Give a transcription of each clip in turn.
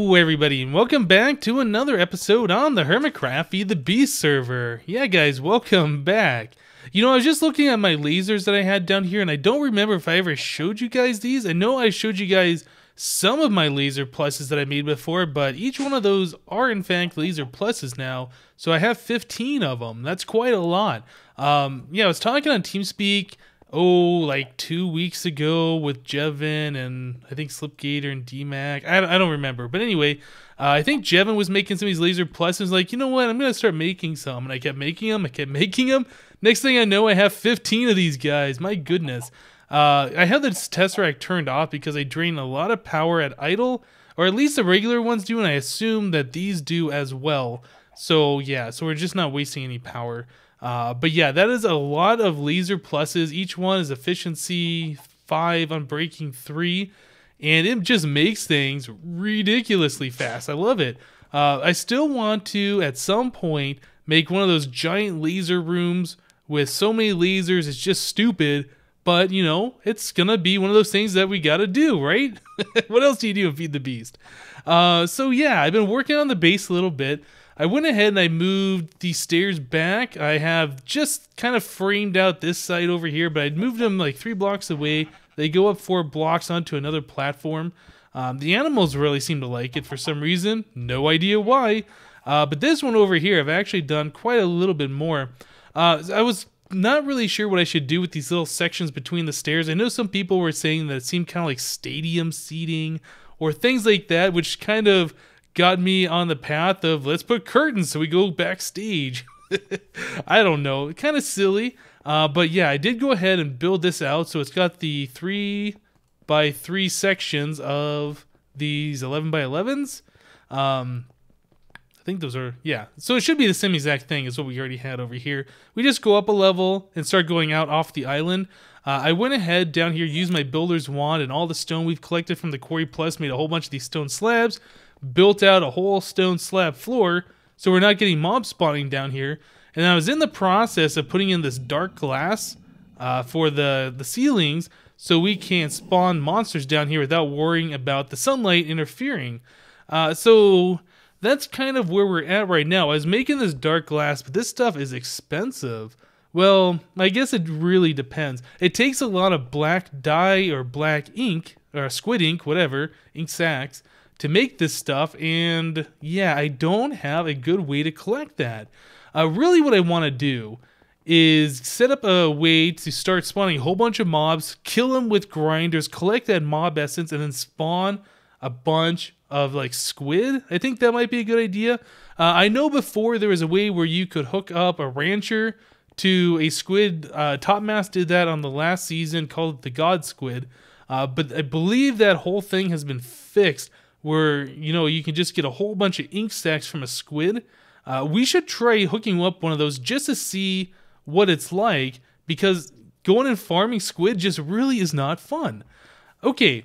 Hello everybody and welcome back to another episode on the HermitCraft FTB server. Yeah guys, welcome back. You know, I was just looking at my lasers that I had down here and I don't remember if I ever showed you guys these. I know I showed you guys some of my laser pluses that I made before, but each one of those are in fact laser pluses now. So I have 15 of them. That's quite a lot. Yeah, I was talking on TeamSpeak like 2 weeks ago with Jevin and I think Slipgator and DMAC. I don't remember. But anyway, I think Jevin was making some of these laser pluses. Like, you know what? I'm going to start making some. And I kept making them. Next thing I know, I have 15 of these guys. My goodness. I have this Tesseract turned off because I drain a lot of power at idle. Or at least the regular ones do. And I assume that these do as well. So yeah, so we're just not wasting any power. But yeah, that is a lot of laser pluses. Each one is efficiency 5, unbreaking 3, and it just makes things ridiculously fast. I love it. I still want to, at some point, make one of those giant laser rooms with so many lasers. It's just stupid, but you know, it's gonna be one of those things that we gotta do, right? What else do you do in Feed the Beast? So yeah, I've been working on the base a little bit. I went ahead and I moved the stairs back. I have just kind of framed out this side over here, but I'd moved them like 3 blocks away. They go up 4 blocks onto another platform. The animals really seem to like it for some reason. No idea why. But this one over here, I've actually done quite a little bit more. I was not really sure what I should do with these little sections between the stairs. I know some people were saying that it seemed kind of like stadium seating or things like that, which kind of got me on the path of let's put curtains so we go backstage. I don't know, kind of silly, but yeah, I did go ahead and build this out. So it's got the 3 by 3 sections of these 11 by 11s. I think those are, yeah, so it should be the same exact thing as what we already had over here. We just go up a level and start going out off the island. I went ahead down here, used my builder's wand and all the stone we've collected from the Quarry Plus, made a whole bunch of these stone slabs, built out a whole stone slab floor so we're not getting mob spawning down here. And I was in the process of putting in this dark glass for the ceilings so we can spawn monsters down here without worrying about the sunlight interfering. So that's kind of where we're at right now. I was making this dark glass, but this stuff is expensive. Well, I guess it really depends. It takes a lot of black dye or black ink, or squid ink, whatever, ink sacks, to make this stuff, and yeah, I don't have a good way to collect that. Really what I want to do is set up a way to start spawning a whole bunch of mobs, kill them with grinders, collect that mob essence, and then spawn a bunch of like squid. I think that might be a good idea. I know before there was a way where you could hook up a rancher to a squid. Topmass did that on the last season, called it the God Squid, but I believe that whole thing has been fixed, where, you know, you can just get a whole bunch of ink stacks from a squid. We should try hooking up one of those just to see what it's like, because going and farming squid just really is not fun. Okay,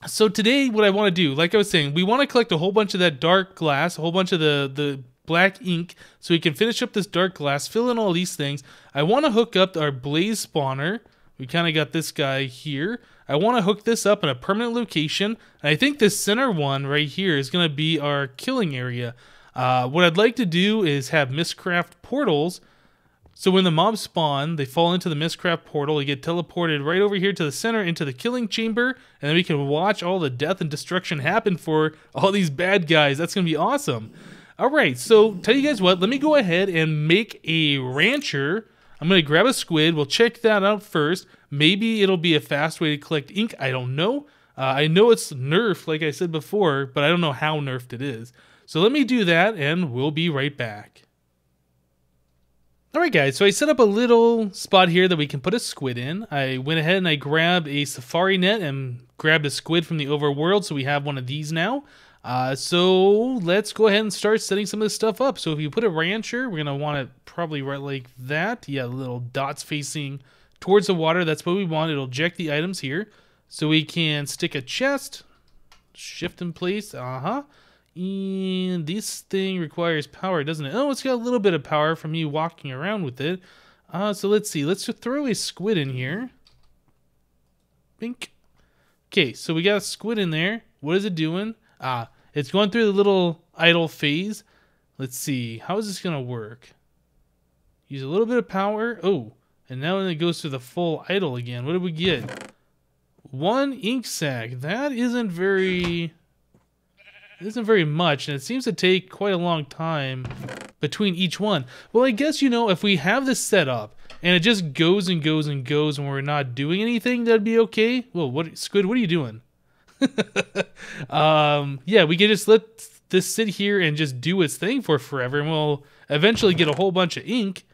so today what I want to do, like I was saying, we want to collect a whole bunch of that dark glass, a whole bunch of the black ink, so we can finish up this dark glass, fill in all these things. I want to hook up our blaze spawner. We kind of got this guy here. I want to hook this up in a permanent location. And I think this center one right here is going to be our killing area. What I'd like to do is have Mistcraft portals. So when the mobs spawn, they fall into the Mistcraft portal. They get teleported right over here to the center into the killing chamber. And then we can watch all the death and destruction happen for all these bad guys. That's going to be awesome. Alright, so tell you guys what. Let me go ahead and make a rancher. I'm going to grab a squid. We'll check that out first. Maybe it'll be a fast way to collect ink. I don't know. I know it's nerfed, like I said before, but I don't know how nerfed it is. So let me do that, and we'll be right back. Alright guys, so I set up a little spot here that we can put a squid in. I went ahead and I grabbed a safari net and grabbed a squid from the overworld, so we have one of these now. So let's go ahead and start setting some of this stuff up. So if you put a rancher, we're going to want it probably right like that. Yeah, little dots facing towards the water. That's what we want. It'll eject the items here. So we can stick a chest, shift in place. And this thing requires power, doesn't it? Oh, it's got a little bit of power from me walking around with it. So let's see. Let's throw a squid in here. Bink. Okay, so we got a squid in there. What is it doing? It's going through the little idle phase. Let's see. How is this going to work? Use a little bit of power. Oh, and now when it goes to the full idle again, what did we get? 1 ink sac. That isn't very much, and it seems to take quite a long time between each one. Well, I guess, you know, if we have this set up and it just goes and goes and goes and we're not doing anything, that'd be okay. Well, Squid, what are you doing? Yeah, we can just let this sit here and just do its thing for forever, and we'll eventually get a whole bunch of ink.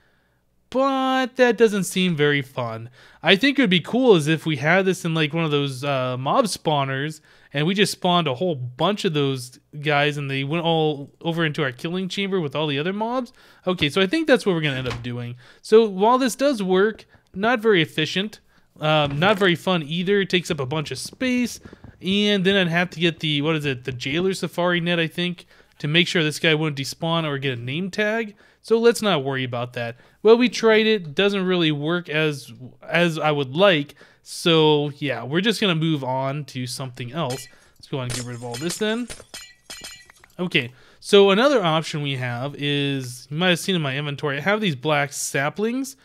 But that doesn't seem very fun. I think it would be cool as if we had this in like one of those mob spawners, and we just spawned a whole bunch of those guys, and they went all over into our killing chamber with all the other mobs. Okay, so I think that's what we're going to end up doing. So while this does work, not very efficient, not very fun either. It takes up a bunch of space, and then I'd have to get the, what is it, the jailer safari net, I think, to make sure this guy wouldn't despawn or get a name tag. So let's not worry about that. Well, we tried it. Doesn't really work as I would like. So yeah, we're just going to move on to something else. Let's go ahead and get rid of all this then. Okay, so another option we have is, you might have seen in my inventory, I have these black saplings.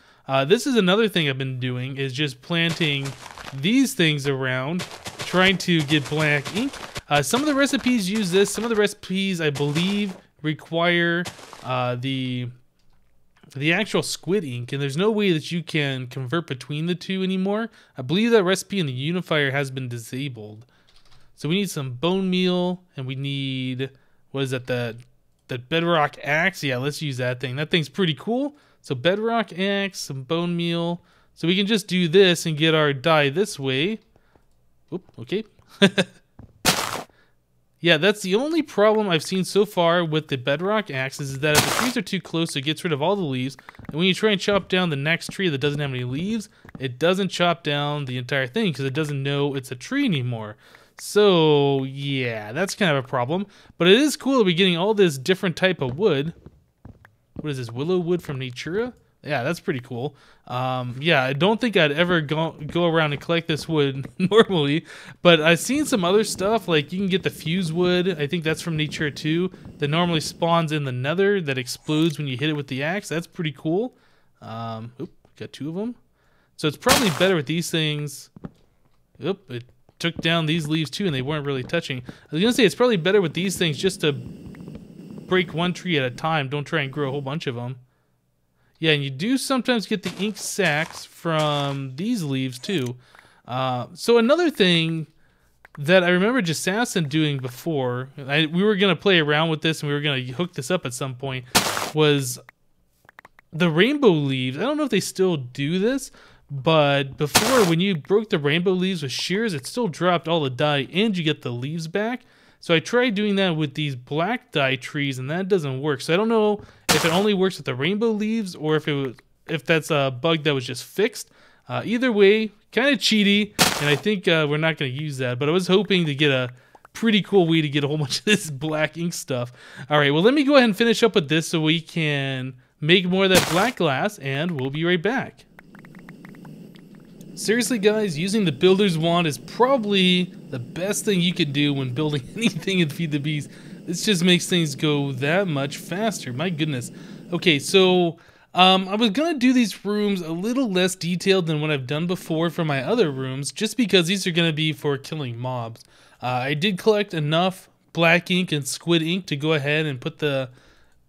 This is another thing I've been doing, is just planting these things around, trying to get black ink. Some of the recipes use this. Some of the recipes, I believe, require the actual squid ink, and there's no way that you can convert between the two anymore. I believe that recipe in the unifier has been disabled. So we need some bone meal, and we need, what is that, the bedrock axe? Yeah, let's use that thing. That thing's pretty cool. So bedrock axe, some bone meal. So we can just do this and get our dye this way. Oop, okay. Yeah, that's the only problem I've seen so far with the bedrock axes, is that if the trees are too close, it gets rid of all the leaves. And when you try and chop down the next tree that doesn't have any leaves, it doesn't chop down the entire thing because it doesn't know it's a tree anymore. So, yeah, that's kind of a problem. But it is cool to be getting all this different type of wood. What is this, willow wood from Natura? Yeah, that's pretty cool. Yeah, I don't think I'd ever go around and collect this wood normally, but I've seen some other stuff, like you can get the fuse wood. I think that's from Nature too, that normally spawns in the nether that explodes when you hit it with the axe. That's pretty cool. Oop, got 2 of them. So it's probably better with these things. Oop, it took down these leaves too, and they weren't really touching. I was gonna say it's probably better with these things just to break one tree at a time. Don't try and grow a whole bunch of them. Yeah, and you do sometimes get the ink sacs from these leaves too. So another thing that I remember Jassassin doing before, we were going to play around with this and we were going to hook this up at some point, was the rainbow leaves. I don't know if they still do this, but before, when you broke the rainbow leaves with shears, it still dropped all the dye and you get the leaves back. So I tried doing that with these black dye trees, and that doesn't work. So I don't know if it only works with the rainbow leaves or if that's a bug that was just fixed. Either way, kind of cheaty, and I think we're not going to use that. But I was hoping to get a pretty cool way to get a whole bunch of this black ink stuff. All right, well, let me go ahead and finish up with this so we can make more of that black glass, and we'll be right back. Seriously, guys, using the builder's wand is probably the best thing you could do when building anything in Feed the Beast. This just makes things go that much faster. My goodness. Okay, so I was going to do these rooms a little less detailed than what I've done before for my other rooms, just because these are going to be for killing mobs. I did collect enough black ink and squid ink to go ahead and put the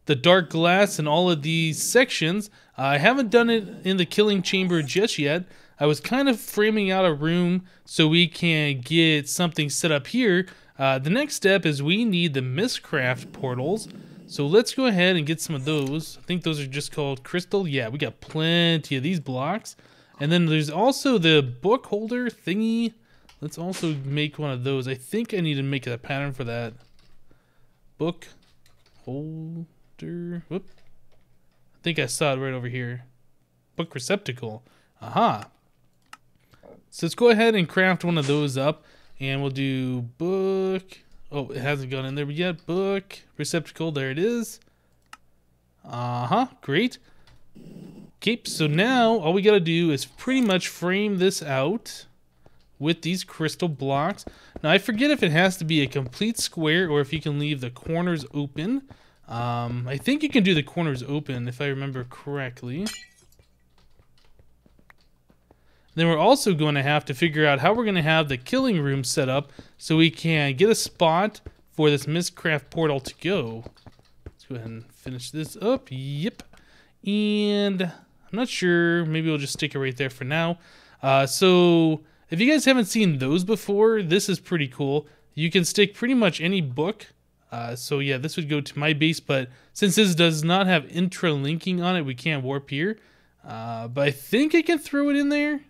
dark glass in all of these sections. I haven't done it in the killing chamber just yet. I was kind of framing out a room so we can get something set up here. The next step is we need the Mistcraft portals. So let's go ahead and get some of those. I think those are just called crystal. Yeah, we got plenty of these blocks. And then there's also the book holder thingy. Let's also make one of those. I think I need to make a pattern for that. Book holder. Whoop. I think I saw it right over here. Book receptacle. Aha. So let's go ahead and craft one of those up, and we'll do book. Oh, it hasn't gone in there yet. Book receptacle. There it is. Great. Okay, so now all we gotta do is pretty much frame this out with these crystal blocks. Now I forget if it has to be a complete square or if you can leave the corners open. I think you can do the corners open if I remember correctly. Then we're also going to have to figure out how we're going to have the killing room set up so we can get a spot for this Mistcraft portal to go. Let's go ahead and finish this up. Yep. And I'm not sure. Maybe we'll just stick it right there for now. So if you guys haven't seen those before, this is pretty cool. You can stick pretty much any book. So yeah, this would go to my base, but since this does not have Interlinking on it, we can't warp here. But I think I can throw it in there.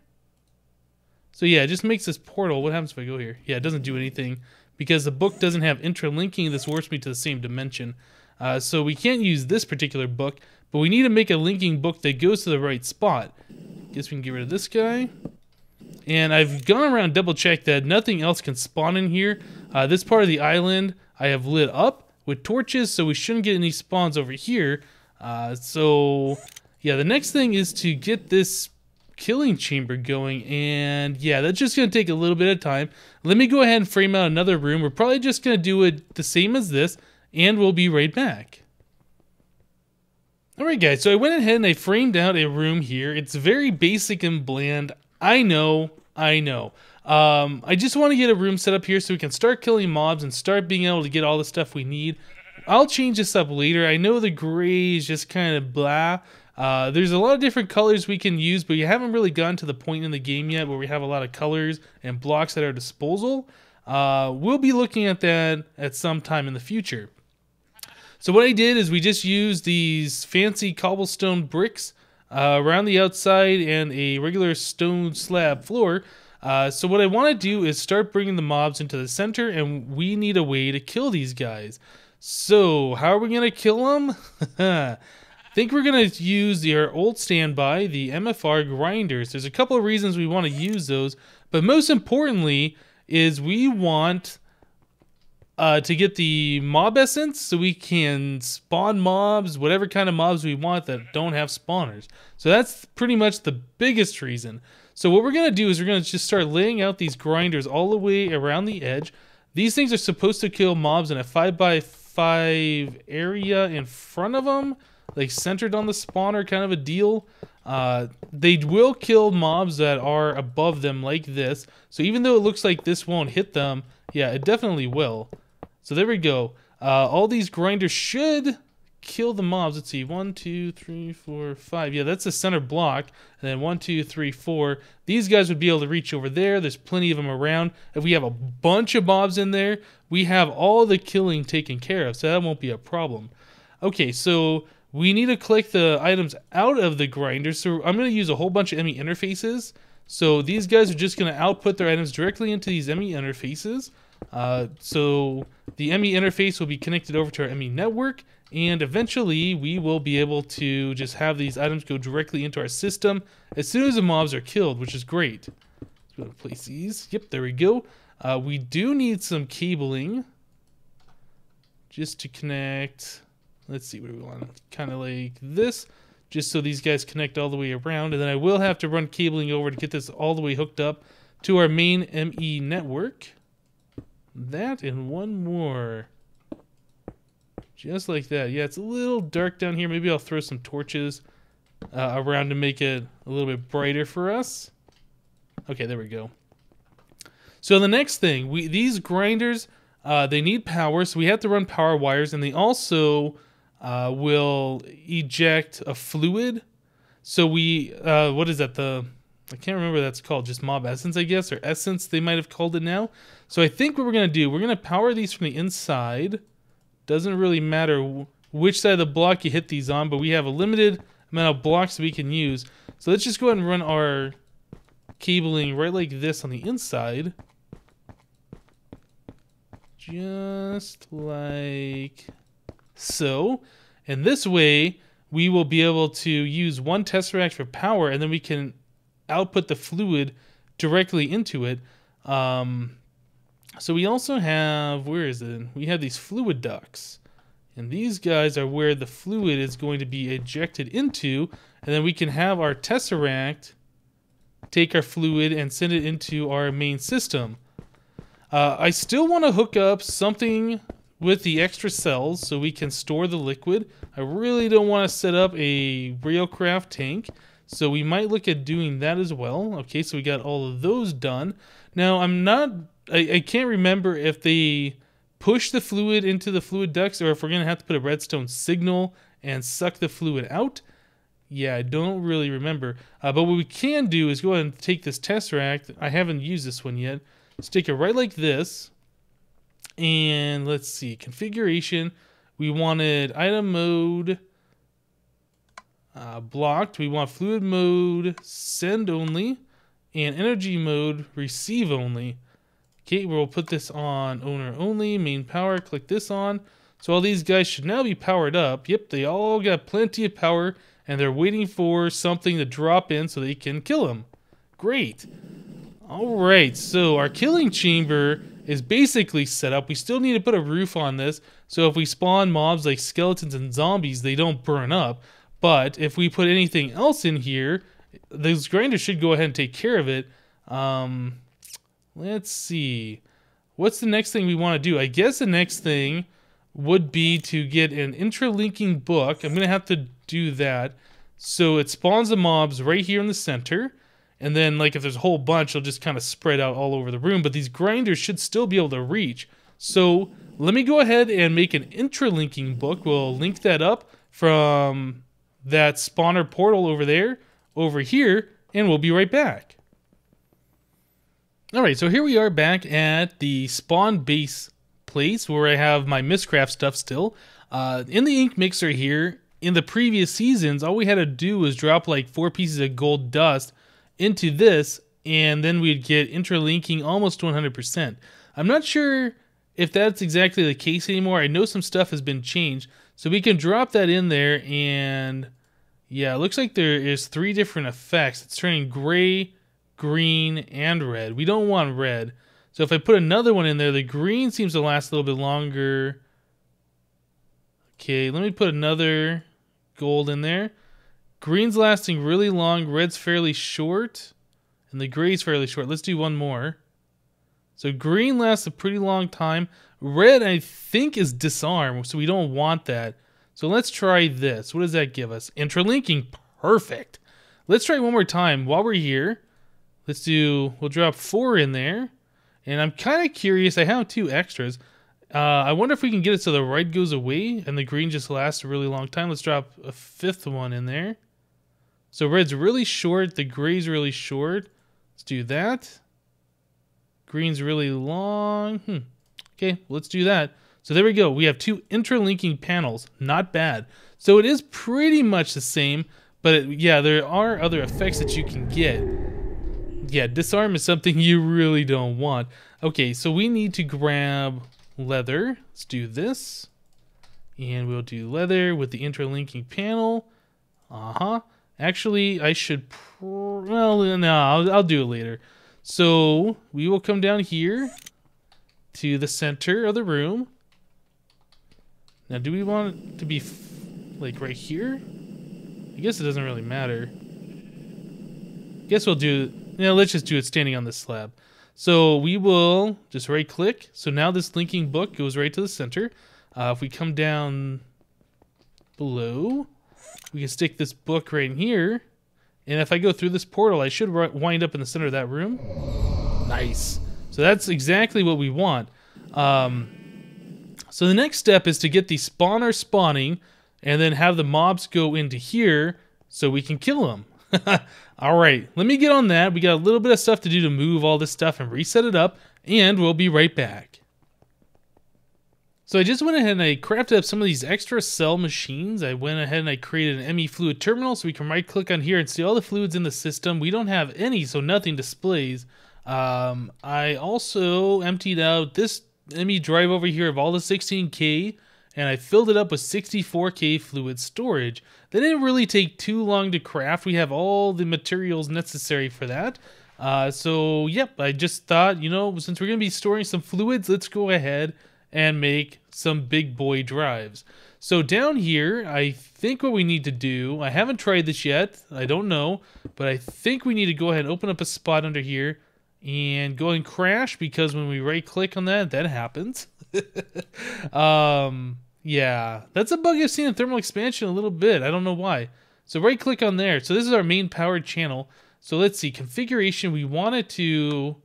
So yeah, it just makes this portal. What happens if I go here? Yeah, it doesn't do anything because the book doesn't have Interlinking. This warps me to the same dimension. So we can't use this particular book, but we need to make a linking book that goes to the right spot. Guess we can get rid of this guy. And I've gone around double checked that nothing else can spawn in here. This part of the island I have lit up with torches, so we shouldn't get any spawns over here. So yeah, the next thing is to get this killing chamber going, and yeah, that's just gonna take a little bit of time. Let me go ahead and frame out another room. We're probably just gonna do it the same as this, and we'll be right back. Alright guys, so I went ahead and I framed out a room here. It's very basic and bland. I know. I just want to get a room set up here so we can start killing mobs and start being able to get all the stuff we need. I'll change this up later. I know the gray is just kind of blah. There's a lot of different colors we can use, but we haven't really gotten to the point in the game yet where we have a lot of colors and blocks at our disposal. We'll be looking at that at some time in the future. So what I did is we just used these fancy cobblestone bricks around the outside and a regular stone slab floor. So what I want to do is start bringing the mobs into the center, and we need a way to kill these guys. So how are we going to kill them? I think we're going to use our old standby, the MFR grinders. There's a couple of reasons we want to use those, but most importantly is we want to get the mob essence so we can spawn mobs, whatever kind of mobs we want that don't have spawners. So that's pretty much the biggest reason. So what we're going to do is we're going to just start laying out these grinders all the way around the edge. These things are supposed to kill mobs in a 5x5 area in front of them, like centered on the spawner kind of a deal. They will kill mobs that are above them like this. So even though it looks like this won't hit them, yeah, it definitely will. So there we go. All these grinders should kill the mobs. Let's see, 1, 2, 3, 4, 5. Yeah, that's the center block. And then 1, 2, 3, 4. These guys would be able to reach over there. There's plenty of them around. If we have a bunch of mobs in there, we have all the killing taken care of, so that won't be a problem. Okay, so we need to collect the items out of the grinder. So I'm going to use a whole bunch of ME interfaces. So these guys are just going to output their items directly into these ME interfaces. So the ME interface will be connected over to our ME network, and eventually we will be able to just have these items go directly into our system as soon as the mobs are killed, which is great. Let's go to place these. Yep, there we go. We do need some cabling just to connect. Let's see, what do we want? Kind of like this, just so these guys connect all the way around, and then I will have to run cabling over to get this all the way hooked up to our main ME network. That and one more. Just like that. Yeah, it's a little dark down here. Maybe I'll throw some torches around to make it a little bit brighter for us. Okay, there we go. So the next thing, these grinders, they need power, so we have to run power wires, and they also will eject a fluid. So we, what is that? I can't remember what that's called, just mob essence, I guess, or essence they might have called it now. So I think what we're going to do, we're going to power these from the inside. Doesn't really matter which side of the block you hit these on, but we have a limited amount of blocks that we can use. So let's just go ahead and run our cabling right like this on the inside. Just like so. And this way, we will be able to use one tesseract for power, and then we can output the fluid directly into it. So we also have, where is it? We have these fluid ducts, and these guys are where the fluid is going to be ejected into, and then we can have our tesseract take our fluid and send it into our main system. I still want to hook up something with the extra cells so we can store the liquid. I really don't want to set up a railcraft tank, so we might look at doing that as well. Okay, so we got all of those done. Now, I can't remember if they push the fluid into the fluid ducts or if we're going to have to put a redstone signal and suck the fluid out. Yeah, I don't really remember. But what we can do is go ahead and take this Tesseract. I haven't used this one yet. Stick it right like this. And let's see. Configuration. We wanted item mode blocked. We want fluid mode send only. And energy mode receive only. Okay, we'll put this on owner only. Main power. Click this on. So all these guys should now be powered up. Yep, they all got plenty of power. And they're waiting for something to drop in so they can kill him. Great. Alright, so our killing chamber is basically set up. We still need to put a roof on this, so if we spawn mobs like skeletons and zombies, they don't burn up. But if we put anything else in here, those grinders should go ahead and take care of it. Let's see. What's the next thing we want to do? I guess the next thing would be to get an interlinking book. I'm going to have to do that. So it spawns the mobs right here in the center. And then, like, if there's a whole bunch, it'll just kind of spread out all over the room. But these grinders should still be able to reach. So let me go ahead and make an interlinking book. We'll link that up from that spawner portal over there, over here, and we'll be right back. Alright, so here we are back at the spawn base place where I have my Mistcraft stuff still. In the ink mixer here, in the previous seasons, all we had to do was drop like 4 pieces of gold dust into this, and then we'd get interlinking almost to 100%. I'm not sure if that's exactly the case anymore. I know some stuff has been changed, so we can drop that in there, and yeah, it looks like there is 3 different effects. It's turning gray, green, and red. We don't want red. So if I put another one in there, the green seems to last a little bit longer. Okay, let me put another gold in there. Green's lasting really long, red's fairly short, and the gray's fairly short. Let's do one more. So green lasts a pretty long time. Red, I think, is disarm, so we don't want that. So let's try this. What does that give us? Interlinking, perfect. Let's try one more time while we're here. We'll drop 4 in there. And I'm kind of curious, I have 2 extras. I wonder if we can get it so the red goes away and the green just lasts a really long time. Let's drop a 5th one in there. So red's really short, the gray's really short. Let's do that. Green's really long. Okay, let's do that. So there we go. We have 2 interlinking panels. Not bad. So it is pretty much the same, but yeah, there are other effects that you can get. Yeah, disarm is something you really don't want. Okay, so we need to grab leather. Let's do this. And we'll do leather with the interlinking panel. Actually, I should... well, no, I'll do it later. So we will come down here to the center of the room. Now, do we want it to be like right here? I guess it doesn't really matter. Guess we'll do... let's just do it standing on this slab. So we will just right click. So now this linking book goes right to the center. If we come down below, we can stick this book right in here. And if I go through this portal, I should wind up in the center of that room. Nice. So that's exactly what we want. So the next step is to get the spawner spawning and then have the mobs go into here so we can kill them. Alright, let me get on that. We got a little bit of stuff to do to move all this stuff and reset it up, and we'll be right back. So I just went ahead and I crafted up some of these extra cell machines. I went ahead and I created an ME fluid terminal so we can right click on here and see all the fluids in the system. We don't have any, so nothing displays. I also emptied out this ME drive over here of all the 16K, and I filled it up with 64K fluid storage. That didn't really take too long to craft. We have all the materials necessary for that. So, yep, I just thought, since we're going to be storing some fluids, let's go ahead and make some big boy drives. So down here, I think what we need to do, I haven't tried this yet, I don't know, but I think we need to go ahead and open up a spot under here and go and crash, because when we right click on that, that happens. Yeah, that's a bug I've seen in thermal expansion a little bit. I don't know why. So right click on there. So this is our main powered channel. So let's see, configuration, we want it to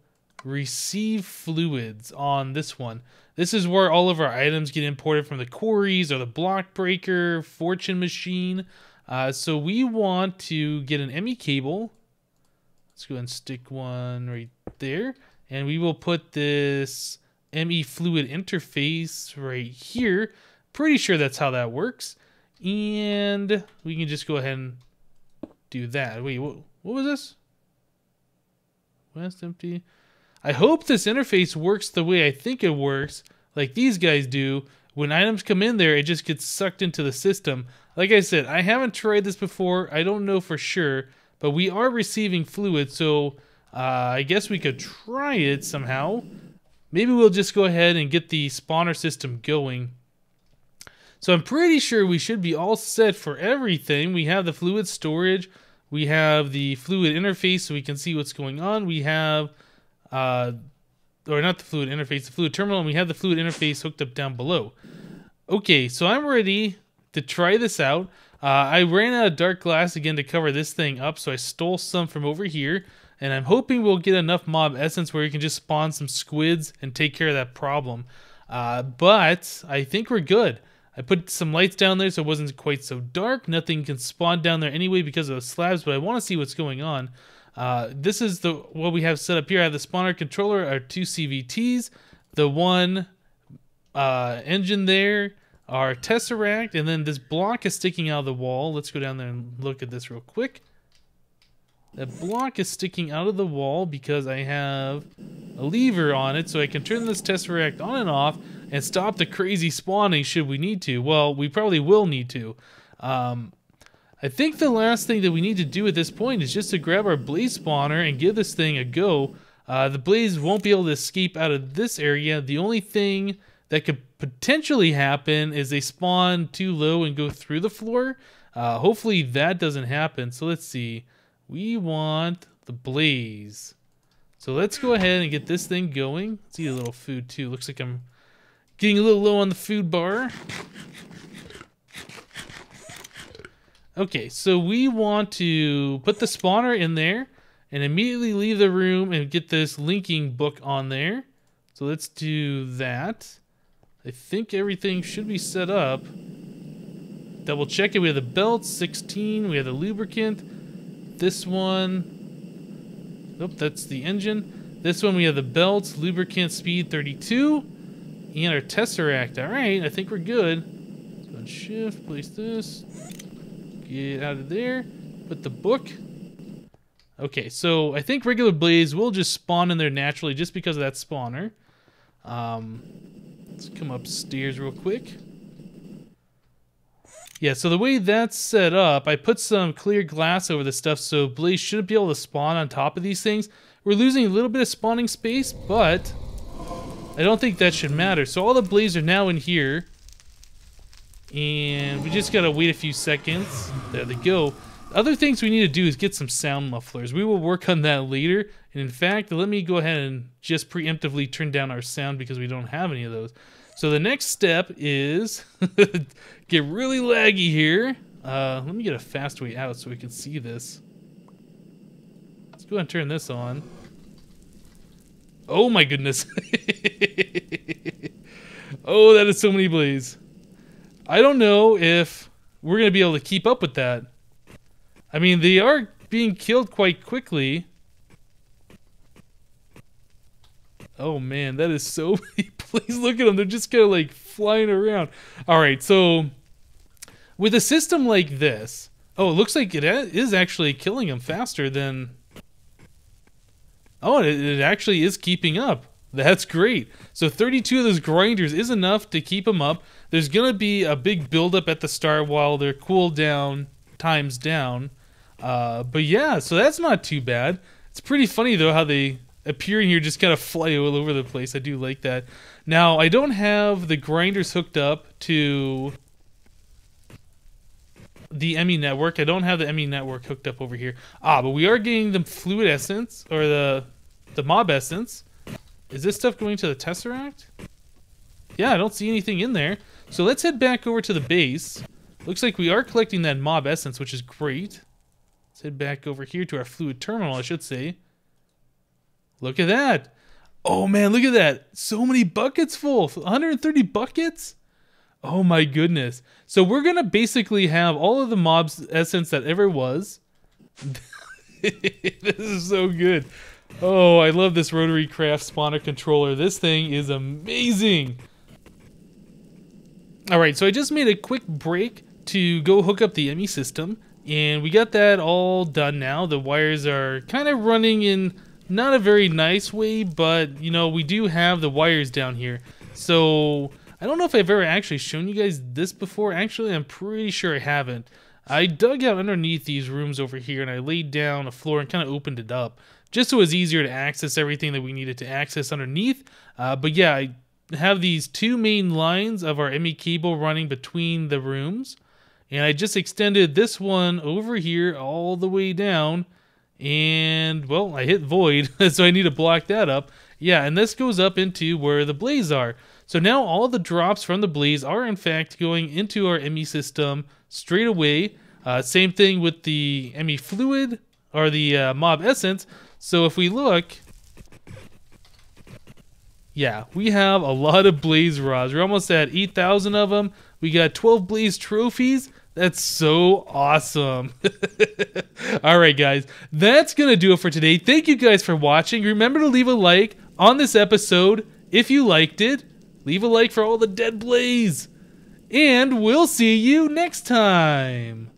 receive fluids on this one. This is where all of our items get imported from the quarries or the block breaker, fortune machine. So we want to get an ME cable. Let's go ahead and stick one right there. And we will put this ME fluid interface right here. Pretty sure that's how that works. And we can just go ahead and do that. Wait, what was this? West empty. I hope this interface works the way I think it works, like these guys do. When items come in there, it just gets sucked into the system. Like I said, I haven't tried this before. I don't know for sure, but we are receiving fluid, so I guess we could try it somehow. Maybe we'll just go ahead and get the spawner system going. So I'm pretty sure we should be all set for everything. We have the fluid storage. We have the fluid interface so we can see what's going on. We have, or not the fluid interface, the fluid terminal, and we have the fluid interface hooked up down below. Okay, so I'm ready to try this out. I ran out of dark glass again to cover this thing up, so I stole some from over here. And I'm hoping we'll get enough mob essence where we can just spawn some squids and take care of that problem. But I think we're good. I put some lights down there so it wasn't quite so dark. Nothing can spawn down there anyway because of the slabs, but I want to see what's going on. This is what we have set up here. I have the spawner controller, our 2 CVTs, the one engine there, our tesseract, and then this block is sticking out of the wall. Let's go down there and look at this real quick. That block is sticking out of the wall because I have a lever on it, so I can turn this tesseract on and off and stop the crazy spawning should we need to. Well, we probably will need to. I think the last thing that we need to do at this point is just to grab our blaze spawner and give this thing a go. The blaze won't be able to escape out of this area. The only thing that could potentially happen is they spawn too low and go through the floor. Hopefully that doesn't happen. So let's see. We want the blaze. So let's go ahead and get this thing going. Let's eat a little food too. Looks like I'm getting a little low on the food bar. Okay, so we want to put the spawner in there and immediately leave the room and get this linking book on there. So let's do that. I think everything should be set up. Double check it. We have the belt, 16. We have the lubricant. This one, nope, that's the engine. This one we have the belts, lubricant, speed 32, and our tesseract. All right, I think we're good. Let's go on shift, place this, get out of there, put the book. Okay, so I think regular blaze will just spawn in there naturally just because of that spawner. Let's come upstairs real quick. Yeah, so the way that's set up, I put some clear glass over the stuff so blaze shouldn't be able to spawn on top of these things. We're losing a little bit of spawning space, but I don't think that should matter. So all the blaze are now in here, and we just gotta wait a few seconds. There they go. Other things we need to do is get some sound mufflers. We will work on that later. And in fact, let me go ahead and just preemptively turn down our sound because we don't have any of those. So the next step is get really laggy here. Let me get a fast way out so we can see this. Let's go ahead and turn this on. Oh my goodness. Oh, that is so many blaze. I don't know if we're going to be able to keep up with that. I mean, they are being killed quite quickly. Oh man, that is so many blaze. Look at them. They're just kind of like flying around. All right, so with a system like this, oh, it looks like it is actually killing them faster than... Oh, it actually is keeping up. That's great. So 32 of those grinders is enough to keep them up. There's going to be a big buildup at the start while their cooldown times down. But yeah, so that's not too bad. It's pretty funny, though, how they appear in here, just kind of fly all over the place. I do like that. Now, I don't have the grinders hooked up to the ME network. I don't have the ME network hooked up over here. But we are getting the fluid essence, or the mob essence. Is this stuff going to the Tesseract? Yeah, I don't see anything in there. So let's head back over to the base. Looks like we are collecting that mob essence, which is great. Let's head back over here to our fluid terminal, I should say. Look at that. Oh man, look at that. So many buckets full. 130 buckets? Oh my goodness. So we're going to basically have all of the mob's essence that ever was. This is so good. Oh, I love this rotary craft spawner controller. This thing is amazing. Alright, so I just made a quick break to go hook up the ME system. And we got that all done now. The wires are kind of running in not a very nice way, but, you know, we do have the wires down here. So, I don't know if I've ever actually shown you guys this before. Actually, I'm pretty sure I haven't. I dug out underneath these rooms over here, and I laid down a floor and kind of opened it up, just so it was easier to access everything that we needed to access underneath. But yeah, I have these two main lines of our ME cable running between the rooms. And I just extended this one over here all the way down. And, well, I hit void, so I need to block that up. Yeah, and this goes up into where the blaze are. So now all the drops from the blaze are, in fact, going into our ME system straight away. Same thing with the ME fluid, or the mob essence. So if we look, yeah, we have a lot of blaze rods. We're almost at 8,000 of them. We got 12 blaze trophies. That's so awesome. Alright guys, that's going to do it for today. Thank you guys for watching. Remember to leave a like on this episode if you liked it. Leave a like for all the dead blaze. And we'll see you next time.